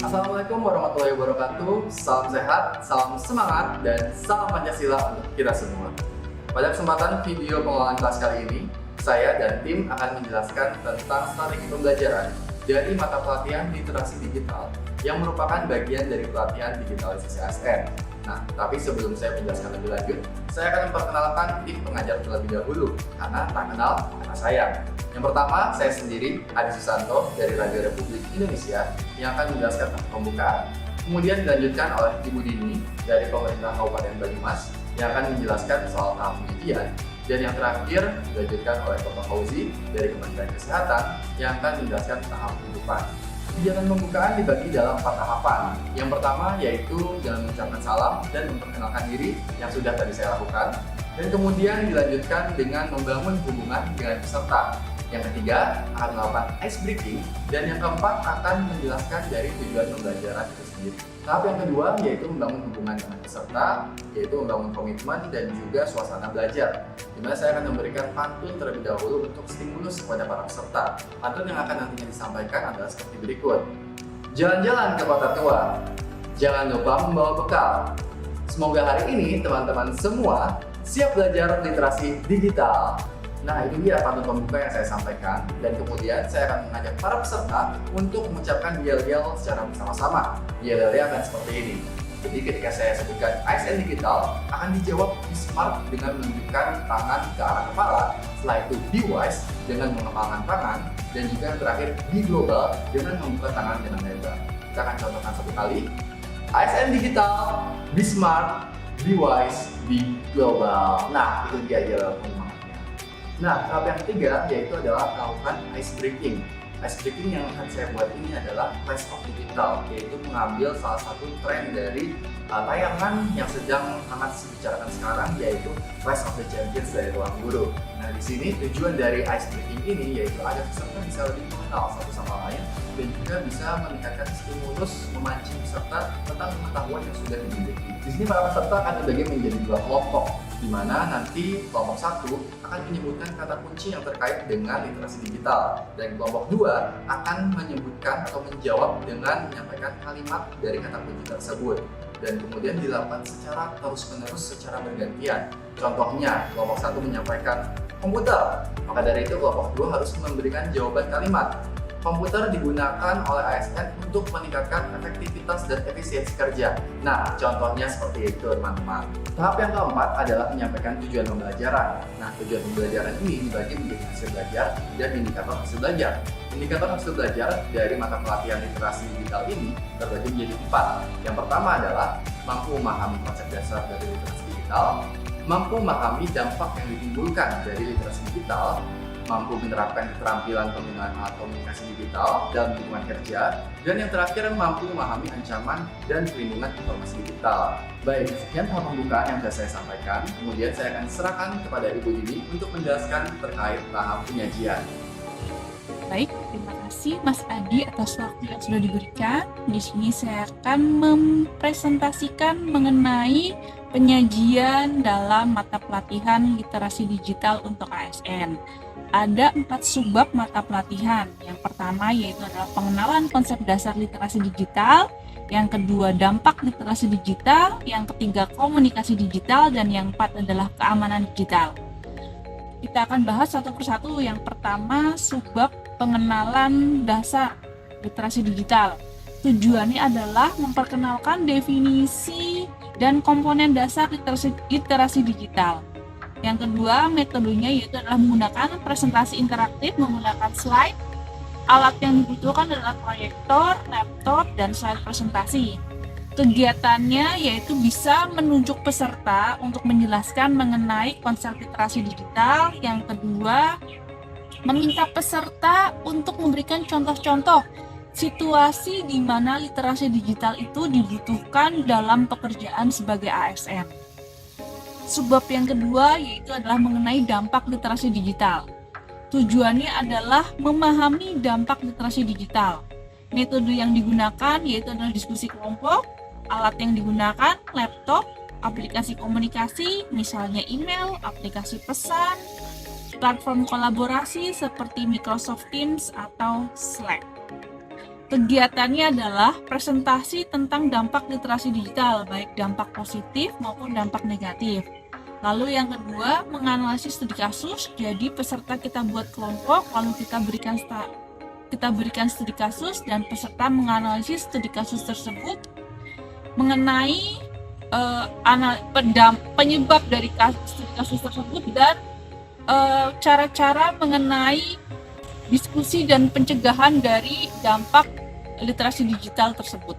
Assalamualaikum warahmatullahi wabarakatuh. Salam sehat, salam semangat, dan salam Pancasila untuk kita semua. Pada kesempatan video pengelolaan kelas kali ini, saya dan tim akan menjelaskan tentang strategi pembelajaran dari mata pelatihan literasi digital yang merupakan bagian dari pelatihan digitalisasi ASN. Nah, tapi sebelum saya menjelaskan lebih lanjut, saya akan memperkenalkan tim pengajar terlebih dahulu, karena tak kenal maka sayang. Yang pertama, saya sendiri, Adi Susanto dari Radio Republik Indonesia yang akan menjelaskan tentang pembukaan. Kemudian dilanjutkan oleh Ibu Dini dari Pemerintah Kabupaten Banyumas yang akan menjelaskan soal tahap pendidikan. Dan yang terakhir dilanjutkan oleh Bapak Fauzi dari Kementerian Kesehatan yang akan menjelaskan tahap kehidupan. Kegiatan pembukaan dibagi dalam 4 tahapan. Yang pertama yaitu dengan mengucapkan salam dan memperkenalkan diri yang sudah tadi saya lakukan. Dan kemudian dilanjutkan dengan membangun hubungan dengan peserta. Yang ketiga akan melakukan ice breaking, dan yang keempat akan menjelaskan dari tujuan pembelajaran itu sendiri. Tahap yang kedua yaitu membangun hubungan dengan peserta, yaitu membangun komitmen dan juga suasana belajar, di mana saya akan memberikan pantun terlebih dahulu untuk stimulus kepada para peserta. Pantun yang akan nantinya disampaikan adalah seperti berikut. Jalan-jalan ke kota tua, jangan lupa membawa bekal. Semoga hari ini teman-teman semua siap belajar literasi digital. Nah, itu dia pantun pembuka yang saya sampaikan, dan kemudian saya akan mengajak para peserta untuk mengucapkan yel-yel secara bersama-sama. Yel-yelnya akan seperti ini. Jadi ketika saya sebutkan ASN digital, akan dijawab be smart dengan menunjukkan tangan ke arah kepala. Setelah itu be wise dengan mengepalkan tangan, dan juga yang terakhir be global dengan membuka tangan dengan lebar. Kita akan contohkan satu kali. ASN digital, be smart, be wise, be global. Nah, itu dia yel penyemangatnya. Nah, tahap yang ketiga yaitu adalah melakukan ice breaking. Ice breaking yang akan saya buat ini adalah Rise of Digital, yaitu mengambil salah satu tren dari tayangan yang sedang hangat dibicarakan sekarang, yaitu Rise of the Champions dari Ruang Guru. Nah, di sini tujuan dari ice breaking ini yaitu agar peserta bisa lebih mengenal satu sama lain dan juga bisa meningkatkan stimulus memancing peserta tentang pengetahuan yang sudah dimiliki. Di sini para peserta akan dibagi menjadi 2 kelompok, di mana nanti kelompok 1 akan menyebutkan kata kunci yang terkait dengan literasi digital, dan kelompok 2 akan menyebutkan atau menjawab dengan menyampaikan kalimat dari kata kunci tersebut, dan kemudian dilakukan secara terus-menerus secara bergantian. Contohnya, kelompok 1 menyampaikan komputer, maka dari itu kelompok 2 harus memberikan jawaban kalimat. Komputer digunakan oleh ASN untuk meningkatkan efektivitas dan efisiensi kerja. Nah, contohnya seperti itu, teman-teman. Tahap yang keempat adalah menyampaikan tujuan pembelajaran. Nah, tujuan pembelajaran ini dibagi menjadi hasil belajar dan indikator hasil belajar. Indikator hasil belajar dari mata pelatihan literasi digital ini terbagi menjadi 4. Yang pertama adalah mampu memahami konsep dasar dari literasi digital, mampu memahami dampak yang ditimbulkan dari literasi digital, mampu menerapkan keterampilan penggunaan alat komunikasi digital dalam lingkungan kerja, dan yang terakhir mampu memahami ancaman dan perlindungan informasi digital. Baik, sekian tahap pembukaan yang sudah saya sampaikan. Kemudian saya akan serahkan kepada Ibu Dini untuk menjelaskan terkait tahap penyajian. Baik, terima kasih Mas Adi atas waktu yang sudah diberikan. Di sini saya akan mempresentasikan mengenai penyajian dalam mata pelatihan literasi digital untuk ASN. Ada 4 subbab mata pelatihan. Yang pertama yaitu adalah pengenalan konsep dasar literasi digital, yang kedua dampak literasi digital, yang ketiga komunikasi digital, dan yang keempat adalah keamanan digital. Kita akan bahas satu persatu. Yang pertama, subbab pengenalan dasar literasi digital. Tujuannya adalah memperkenalkan definisi dan komponen dasar literasi digital. Yang kedua, metodenya yaitu adalah menggunakan presentasi interaktif menggunakan slide. Alat yang dibutuhkan adalah proyektor, laptop, dan slide presentasi. Kegiatannya yaitu bisa menunjuk peserta untuk menjelaskan mengenai konsep literasi digital. Yang kedua, meminta peserta untuk memberikan contoh-contoh situasi di mana literasi digital itu dibutuhkan dalam pekerjaan sebagai ASN. Subbab yang kedua yaitu adalah mengenai dampak literasi digital. Tujuannya adalah memahami dampak literasi digital. Metode yang digunakan yaitu adalah diskusi kelompok, alat yang digunakan laptop, aplikasi komunikasi misalnya email, aplikasi pesan, platform kolaborasi seperti Microsoft Teams atau Slack. Kegiatannya adalah presentasi tentang dampak literasi digital, baik dampak positif maupun dampak negatif. Lalu yang kedua, menganalisis studi kasus. Jadi peserta kita buat kelompok, lalu kita berikan studi kasus dan peserta menganalisis studi kasus tersebut mengenai penyebab dari studi kasus tersebut dan cara-cara mengenai diskusi dan pencegahan dari dampak literasi digital tersebut.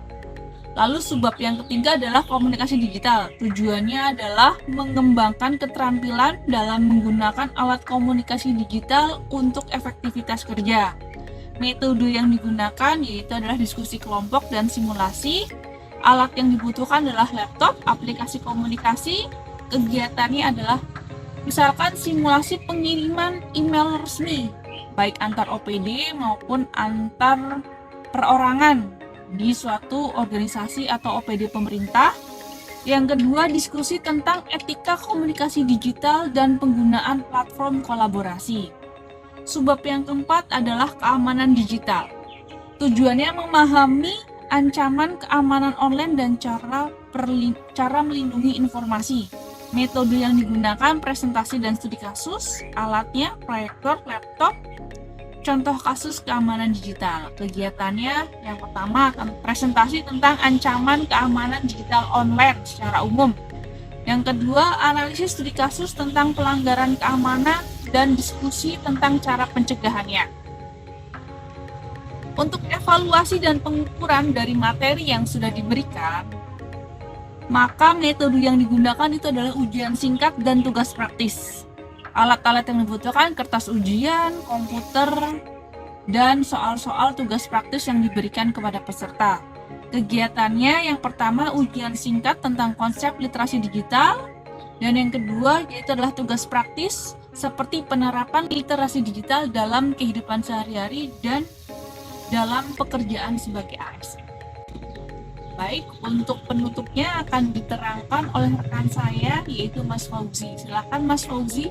Lalu subbab yang ketiga adalah komunikasi digital. Tujuannya adalah mengembangkan keterampilan dalam menggunakan alat komunikasi digital untuk efektivitas kerja. Metode yang digunakan yaitu adalah diskusi kelompok dan simulasi. Alat yang dibutuhkan adalah laptop, aplikasi komunikasi. Kegiatannya adalah misalkan simulasi pengiriman email resmi, baik antar OPD maupun antar perorangan di suatu organisasi atau OPD pemerintah. Yang kedua, diskusi tentang etika komunikasi digital dan penggunaan platform kolaborasi. Subbab yang keempat adalah keamanan digital. Tujuannya memahami ancaman keamanan online dan cara melindungi informasi. Metode yang digunakan presentasi dan studi kasus, alatnya proyektor, laptop. Contoh kasus keamanan digital. Kegiatannya yang pertama presentasi tentang ancaman keamanan digital online secara umum. Yang kedua, analisis studi kasus tentang pelanggaran keamanan dan diskusi tentang cara pencegahannya. Untuk evaluasi dan pengukuran dari materi yang sudah diberikan, maka metode yang digunakan itu adalah ujian singkat dan tugas praktis. Alat-alat yang dibutuhkan kertas ujian, komputer, dan soal-soal tugas praktis yang diberikan kepada peserta. Kegiatannya yang pertama ujian singkat tentang konsep literasi digital, dan yang kedua yaitu adalah tugas praktis seperti penerapan literasi digital dalam kehidupan sehari-hari dan dalam pekerjaan sebagai ASN. Baik, untuk penutupnya akan diterangkan oleh rekan saya yaitu Mas Fauzi. Silakan Mas Fauzi.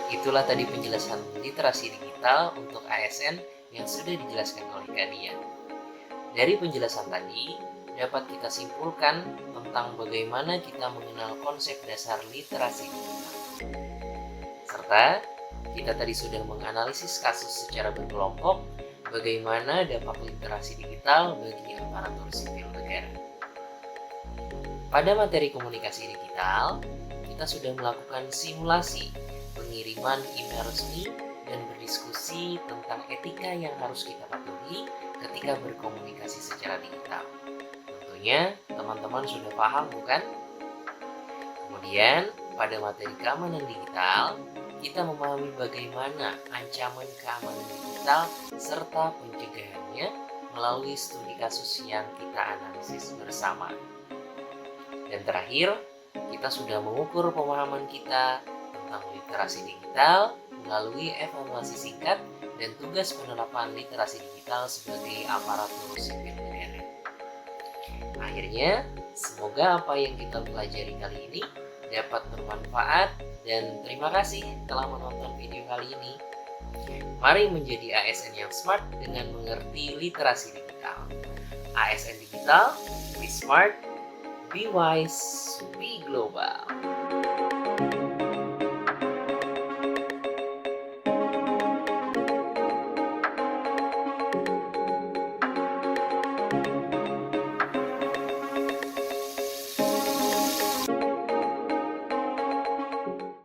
Itulah tadi penjelasan literasi digital untuk ASN yang sudah dijelaskan oleh Kak Dian. Dari penjelasan tadi, dapat kita simpulkan tentang bagaimana kita mengenal konsep dasar literasi digital. Serta, kita tadi sudah menganalisis kasus secara berkelompok, bagaimana dampak literasi digital bagi aparatur sipil negara. Pada materi komunikasi digital, kita sudah melakukan simulasi pengiriman email resmi dan berdiskusi tentang etika yang harus kita patuhi ketika berkomunikasi secara digital. Tentunya teman-teman sudah paham bukan? Kemudian pada materi keamanan digital, kita memahami bagaimana ancaman keamanan digital serta pencegahannya melalui studi kasus yang kita analisis bersama. Dan terakhir, kita sudah mengukur pemahaman kita tentang literasi digital melalui evaluasi singkat dan tugas penerapan literasi digital sebagai aparatur sipil negara. Akhirnya, semoga apa yang kita pelajari kali ini dapat bermanfaat dan terima kasih telah menonton video kali ini. Mari menjadi ASN yang smart dengan mengerti literasi digital. ASN Digital, be smart, be wise, be global.